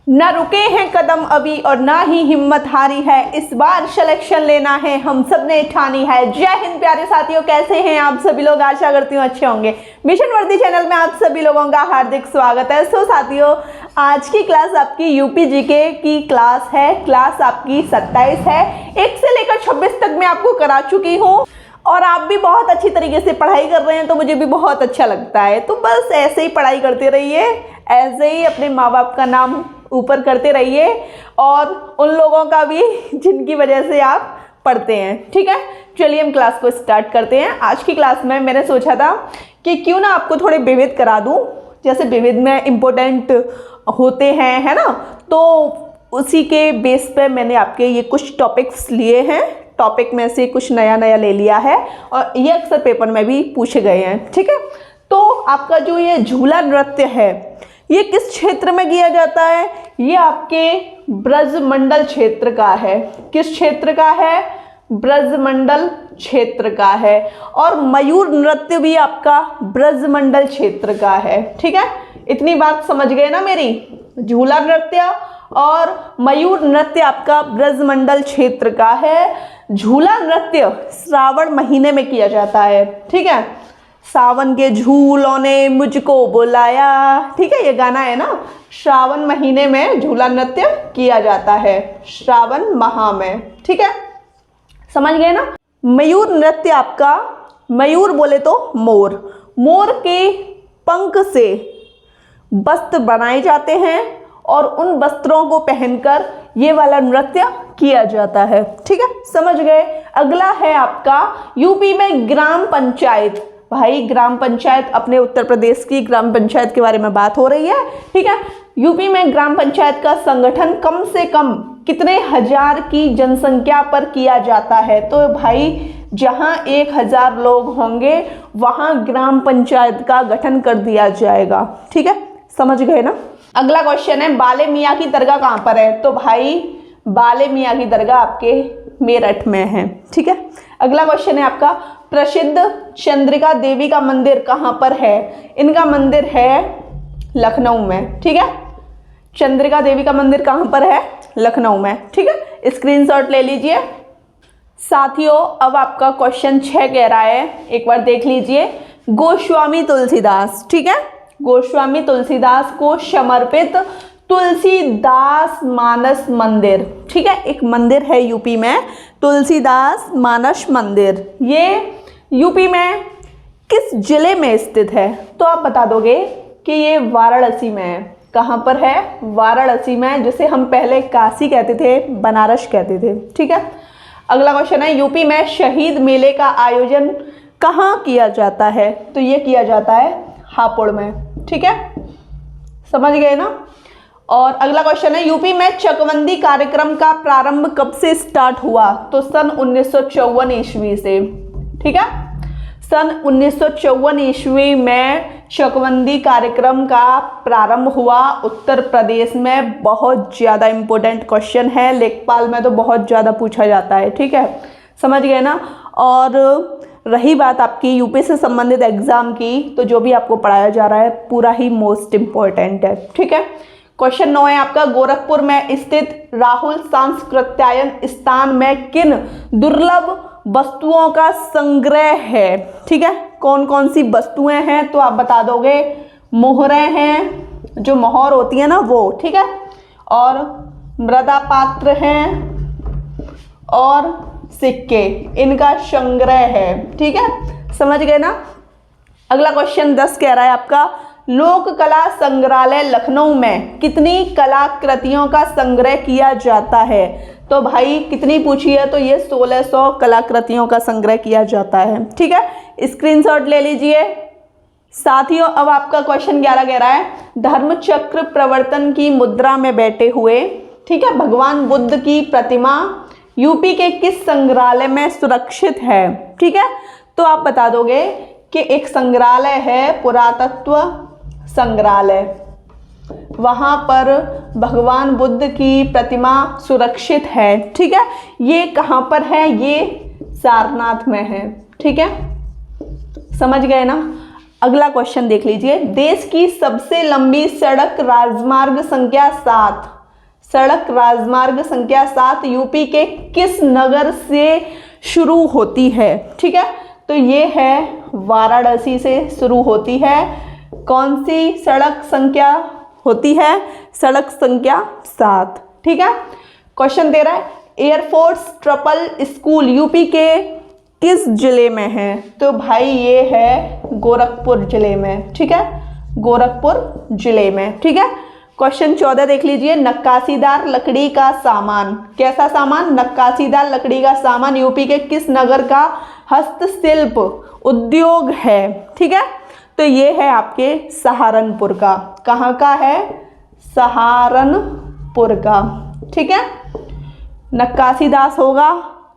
ना रुके हैं कदम अभी और ना ही हिम्मत हारी है, इस बार सिलेक्शन लेना है हम सब ने ठानी है। जय हिंद प्यारे साथियों, कैसे हैं आप सभी लोग? आशा करती हूँ अच्छे होंगे। मिशन वर्दी चैनल में आप सभी लोगों का हार्दिक स्वागत है। सो साथियों, आज की क्लास आपकी यूपी जीके की क्लास है। क्लास आपकी 27 है, 1 से लेकर 26 तक मैं आपको करा चुकी हूँ और आप भी बहुत अच्छी तरीके से पढ़ाई कर रहे हैं, तो मुझे भी बहुत अच्छा लगता है। तो बस ऐसे ही पढ़ाई करते रहिए, ऐसे ही अपने माँ बाप का नाम ऊपर करते रहिए और उन लोगों का भी जिनकी वजह से आप पढ़ते हैं। ठीक है, चलिए हम क्लास को स्टार्ट करते हैं। आज की क्लास में मैंने सोचा था कि क्यों ना आपको थोड़े विविध करा दूं, जैसे विविध में इम्पोर्टेंट होते हैं, है ना। तो उसी के बेस पे मैंने आपके ये कुछ टॉपिक्स लिए हैं। टॉपिक में से कुछ नया नया ले लिया है और ये अक्सर पेपर में भी पूछे गए हैं। ठीक है, तो आपका जो ये झूला नृत्य है, ये किस क्षेत्र में किया जाता है? ये आपके ब्रजमंडल क्षेत्र का है। किस क्षेत्र का है? ब्रजमंडल क्षेत्र का है। और मयूर नृत्य भी आपका ब्रजमंडल क्षेत्र का है। ठीक है, इतनी बात समझ गए ना मेरी? झूला नृत्य और मयूर नृत्य आपका ब्रजमंडल क्षेत्र का है। झूला नृत्य श्रावण महीने में किया जाता है। ठीक है, सावन के झूलों ने मुझको बुलाया, ठीक है, ये गाना है ना। श्रावण महीने में झूला नृत्य किया जाता है, श्रावण माह में। ठीक है, समझ गए ना। मयूर नृत्य आपका, मयूर बोले तो मोर, मोर के पंख से वस्त्र बनाए जाते हैं और उन वस्त्रों को पहनकर ये वाला नृत्य किया जाता है। ठीक है, समझ गए। अगला है आपका यूपी में ग्राम पंचायत। भाई ग्राम पंचायत, अपने उत्तर प्रदेश की ग्राम पंचायत के बारे में बात हो रही है। ठीक है, यूपी में ग्राम पंचायत का संगठन कम से कम कितने हजार की जनसंख्या पर किया जाता है? तो भाई जहां 1000 लोग होंगे वहां ग्राम पंचायत का गठन कर दिया जाएगा। ठीक है, समझ गए ना। अगला क्वेश्चन है, बाले मियाँ की दरगाह कहाँ पर है? तो भाई बाले मियाँ की दरगाह आपके मेरठ में है। ठीक है, अगला क्वेश्चन है आपका, प्रसिद्ध चंद्रिका देवी का मंदिर कहाँ पर है? इनका मंदिर है लखनऊ में। ठीक है, चंद्रिका देवी का मंदिर कहाँ पर है? लखनऊ में। ठीक है, स्क्रीनशॉट ले लीजिए। साथियों, अब आपका क्वेश्चन 6 कह रहा है, एक बार देख लीजिए। गोस्वामी तुलसीदास, ठीक है, गोस्वामी तुलसीदास को समर्पित तुलसीदास मानस मंदिर। ठीक है, एक मंदिर है यूपी में, तुलसीदास मानस मंदिर। ये यूपी में किस जिले में स्थित है? तो आप बता दोगे कि ये वाराणसी में है। कहाँ पर है? वाराणसी में, जिसे हम पहले काशी कहते थे, बनारस कहते थे। ठीक है, अगला क्वेश्चन है, यूपी में शहीद मेले का आयोजन कहाँ किया जाता है? तो ये किया जाता है हापुड़ में। ठीक है, समझ गए ना। और अगला क्वेश्चन है, यूपी में चकबंदी कार्यक्रम का प्रारंभ कब से स्टार्ट हुआ? तो सन 1954 ईस्वी से। ठीक है, सन 1954 ईस्वी में चकबंदी कार्यक्रम का प्रारंभ हुआ उत्तर प्रदेश में। बहुत ज़्यादा इम्पोर्टेंट क्वेश्चन है, लेखपाल में तो बहुत ज़्यादा पूछा जाता है। ठीक है, समझ गए ना। और रही बात आपकी यूपी से संबंधित एग्जाम की, तो जो भी आपको पढ़ाया जा रहा है पूरा ही मोस्ट इम्पोर्टेंट है। ठीक है, क्वेश्चन 9 है आपका, गोरखपुर में स्थित राहुल सांस्कृत्यायन स्थान में किन दुर्लभ वस्तुओं का संग्रह है? ठीक है, कौन कौन सी वस्तुएं हैं? तो आप बता दोगे, मोहरें हैं, जो मोहर होती है ना वो। ठीक है, और मृदा पात्र हैं और सिक्के, इनका संग्रह है। ठीक है, समझ गए ना। अगला क्वेश्चन 10 कह रहा है आपका, लोक कला संग्रहालय लखनऊ में कितनी कलाकृतियों का संग्रह किया जाता है? तो भाई कितनी पूछी है? तो ये 1600 कलाकृतियों का संग्रह किया जाता है। ठीक है, स्क्रीनशॉट ले लीजिए। साथियों, अब आपका क्वेश्चन 11 कह रहा है, धर्मचक्र प्रवर्तन की मुद्रा में बैठे हुए, ठीक है, भगवान बुद्ध की प्रतिमा यूपी के किस संग्रहालय में सुरक्षित है? ठीक है, तो आप बता दोगे कि एक संग्रहालय है, पुरातत्व संग्रहालय, वहाँ पर भगवान बुद्ध की प्रतिमा सुरक्षित है। ठीक है, ये कहाँ पर है? ये सारनाथ में है। ठीक है, समझ गए ना। अगला क्वेश्चन देख लीजिए, देश की सबसे लंबी सड़क राजमार्ग संख्या 7, सड़क राजमार्ग संख्या 7 यूपी के किस नगर से शुरू होती है? ठीक है, तो ये है वाराणसी से शुरू होती है। कौन सी सड़क संख्या होती है? सड़क संख्या 7। ठीक है, क्वेश्चन दे रहा है, एयरफोर्स ट्रिपल स्कूल यूपी के किस जिले में है? तो भाई ये है गोरखपुर जिले में। ठीक है, गोरखपुर जिले में। ठीक है, क्वेश्चन 14 देख लीजिए, नक्काशीदार लकड़ी का सामान, कैसा सामान? नक्काशीदार लकड़ी का सामान यूपी के किस नगर का हस्तशिल्प उद्योग है? ठीक है, तो ये है आपके सहारनपुर का। कहाँ का है? सहारनपुर का। ठीक है, नक्काशीदास होगा,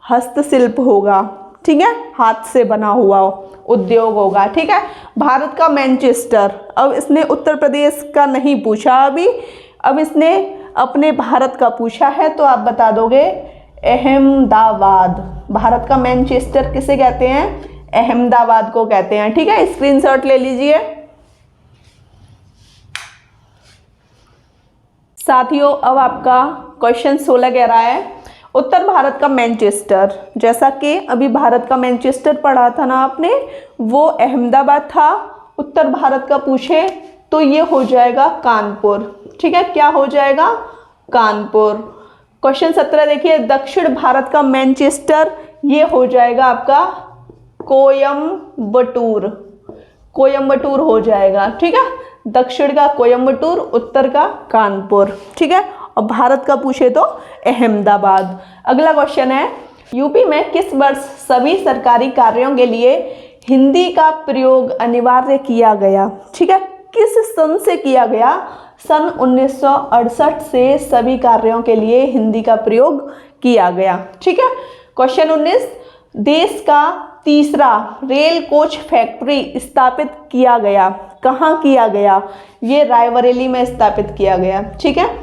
हस्तशिल्प होगा। ठीक है, हाथ से बना हुआ उद्योग होगा। ठीक है, भारत का मैनचेस्टर, अब इसने उत्तर प्रदेश का नहीं पूछा अभी, अब इसने अपने भारत का पूछा है, तो आप बता दोगे अहमदाबाद। भारत का मैनचेस्टर किसे कहते हैं? अहमदाबाद को कहते हैं। ठीक है, स्क्रीनशॉट ले लीजिए। साथियों, अब आपका क्वेश्चन 16 कह रहा है, उत्तर भारत का मैनचेस्टर, जैसा कि अभी भारत का मैनचेस्टर पढ़ा था ना आपने, वो अहमदाबाद था। उत्तर भारत का पूछे तो ये हो जाएगा कानपुर। ठीक है, क्या हो जाएगा? कानपुर। क्वेश्चन 17 देखिए, दक्षिण भारत का मैनचेस्टर, ये हो जाएगा आपका कोयम्बटूर। कोयम्बटूर हो जाएगा। ठीक है, दक्षिण का कोयम्बटूर, उत्तर का कानपुर। ठीक है, और भारत का पूछे तो अहमदाबाद। अगला क्वेश्चन है, यूपी में किस वर्ष सभी सरकारी कार्यों के लिए हिंदी का प्रयोग अनिवार्य किया गया? ठीक है, किस सन से किया गया? सन 1968 से सभी कार्यों के लिए हिंदी का प्रयोग किया गया। ठीक है, क्वेश्चन 19, देश का तीसरा रेल कोच फैक्ट्री स्थापित किया गया, कहाँ किया गया? ये रायबरेली में स्थापित किया गया। ठीक है,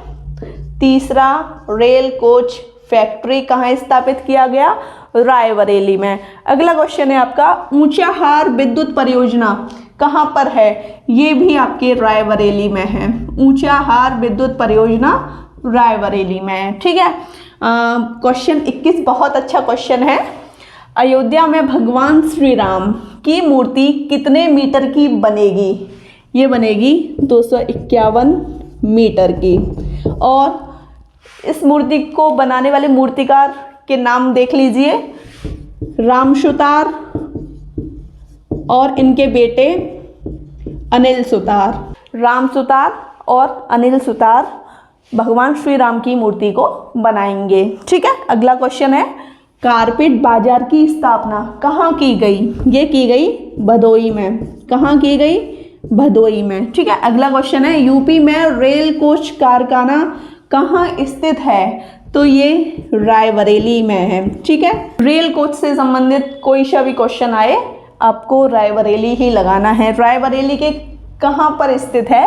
तीसरा रेल कोच फैक्ट्री कहाँ स्थापित किया गया? रायबरेली में। अगला क्वेश्चन है आपका, ऊंचाहार विद्युत परियोजना कहाँ पर है? ये भी आपके रायबरेली में है। ऊंचाहार विद्युत परियोजना रायबरेली में है। ठीक है, क्वेश्चन 21 बहुत अच्छा क्वेश्चन है, अयोध्या में भगवान श्री राम की मूर्ति कितने मीटर की बनेगी? ये बनेगी 251 मीटर की। और इस मूर्ति को बनाने वाले मूर्तिकार के नाम देख लीजिए, राम सुतार और इनके बेटे अनिल सुतार। राम सुतार और अनिल सुतार भगवान श्री राम की मूर्ति को बनाएंगे। ठीक है, अगला क्वेश्चन है, कारपेट बाजार की स्थापना कहाँ की गई? ये की गई भदोई में। कहाँ की गई? भदोई में। ठीक है, अगला क्वेश्चन है, यूपी में रेल कोच कारखाना कहाँ स्थित है? तो ये रायबरेली में है। ठीक है, रेल कोच से संबंधित कोई सा भी क्वेश्चन आए आपको रायबरेली ही लगाना है। रायबरेली के कहाँ पर स्थित है?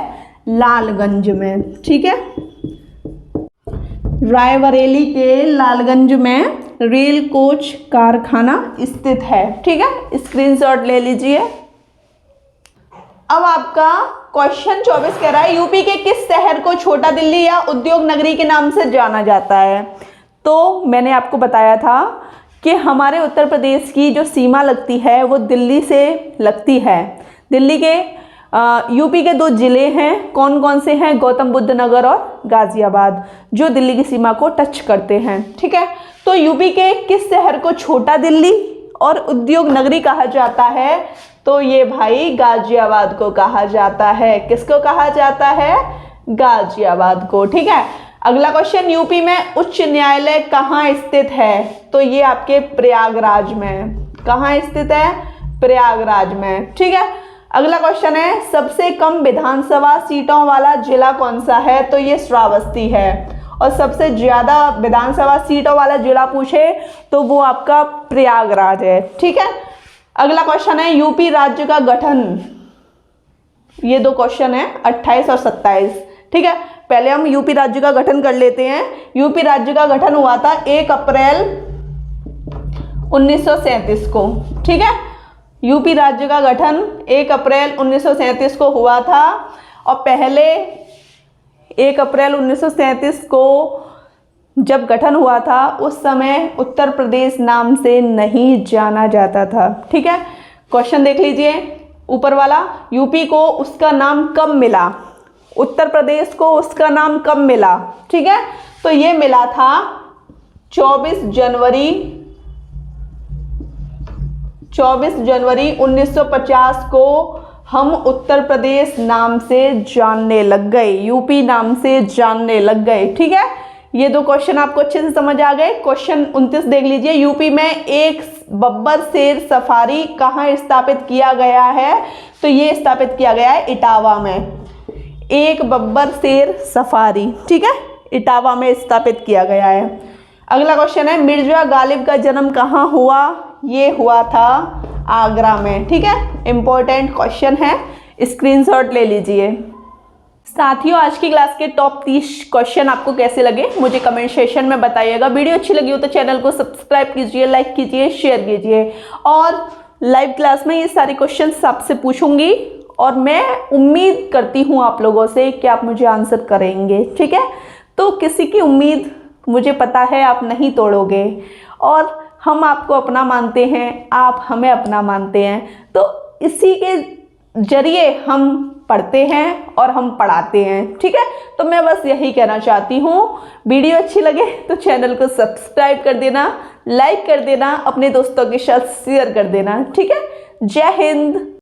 लालगंज में। ठीक है, रायबरेली के लालगंज में रेल कोच कारखाना स्थित है। ठीक है, स्क्रीनशॉट ले लीजिए। अब आपका क्वेश्चन 24 कह रहा है, यूपी के किस शहर को छोटा दिल्ली या उद्योग नगरी के नाम से जाना जाता है? तो मैंने आपको बताया था कि हमारे उत्तर प्रदेश की जो सीमा लगती है वो दिल्ली से लगती है। दिल्ली के यूपी के 2 जिले हैं, कौन कौन से हैं? गौतम बुद्ध नगर और गाजियाबाद, जो दिल्ली की सीमा को टच करते हैं। ठीक है, तो यूपी के किस शहर को छोटा दिल्ली और उद्योग नगरी कहा जाता है? तो ये भाई गाजियाबाद को कहा जाता है। किसको कहा जाता है? गाजियाबाद को। ठीक है, अगला क्वेश्चन, यूपी में उच्च न्यायालय कहाँ स्थित है? तो ये आपके प्रयागराज में। कहाँ स्थित है? प्रयागराज में। ठीक है, अगला क्वेश्चन है, सबसे कम विधानसभा सीटों वाला जिला कौन सा है? तो ये श्रावस्ती है। और सबसे ज्यादा विधानसभा सीटों वाला जिला पूछे तो वो आपका प्रयागराज है। ठीक है, अगला क्वेश्चन है, यूपी राज्य का गठन, ये 2 क्वेश्चन है 28 और 27। ठीक है, पहले हम यूपी राज्य का गठन कर लेते हैं। यूपी राज्य का गठन हुआ था 1 अप्रैल 1937 को। ठीक है, यूपी राज्य का गठन 1 अप्रैल 1937 को हुआ था और पहले 1 अप्रैल 1937 को जब गठन हुआ था उस समय उत्तर प्रदेश नाम से नहीं जाना जाता था। ठीक है, क्वेश्चन देख लीजिए ऊपर वाला, यूपी को उसका नाम कब मिला, उत्तर प्रदेश को उसका नाम कब मिला। ठीक है, तो ये मिला था 24 जनवरी 1950 को हम उत्तर प्रदेश नाम से जानने लग गए, यूपी नाम से जानने लग गए। ठीक है, ये दो क्वेश्चन आपको अच्छे से समझ आ गए। क्वेश्चन 29 देख लीजिए, यूपी में एक बब्बर शेर सफारी कहाँ स्थापित किया गया है, तो ये स्थापित किया गया है इटावा में। एक बब्बर शेर सफारी, ठीक है, इटावा में स्थापित किया गया है। अगला क्वेश्चन है, मिर्जा गालिब का जन्म कहाँ हुआ, ये हुआ था आगरा में। ठीक है, इंपॉर्टेंट क्वेश्चन है, स्क्रीनशॉट ले लीजिए। साथियों, आज की क्लास के टॉप 30 क्वेश्चन आपको कैसे लगे मुझे कमेंट सेक्शन में बताइएगा। वीडियो अच्छी लगी हो तो चैनल को सब्सक्राइब कीजिए, लाइक कीजिए, शेयर कीजिए। और लाइव क्लास में ये सारे क्वेश्चन आपसे पूछूंगी और मैं उम्मीद करती हूँ आप लोगों से कि आप मुझे आंसर करेंगे। ठीक है, तो किसी की उम्मीद मुझे पता है आप नहीं तोड़ोगे और हम आपको अपना मानते हैं, आप हमें अपना मानते हैं, तो इसी के जरिए हम पढ़ते हैं और हम पढ़ाते हैं। ठीक है, तो मैं बस यही कहना चाहती हूँ। वीडियो अच्छी लगे तो चैनल को सब्सक्राइब कर देना, लाइक कर देना, अपने दोस्तों के साथ शेयर कर देना। ठीक है, जय हिंद।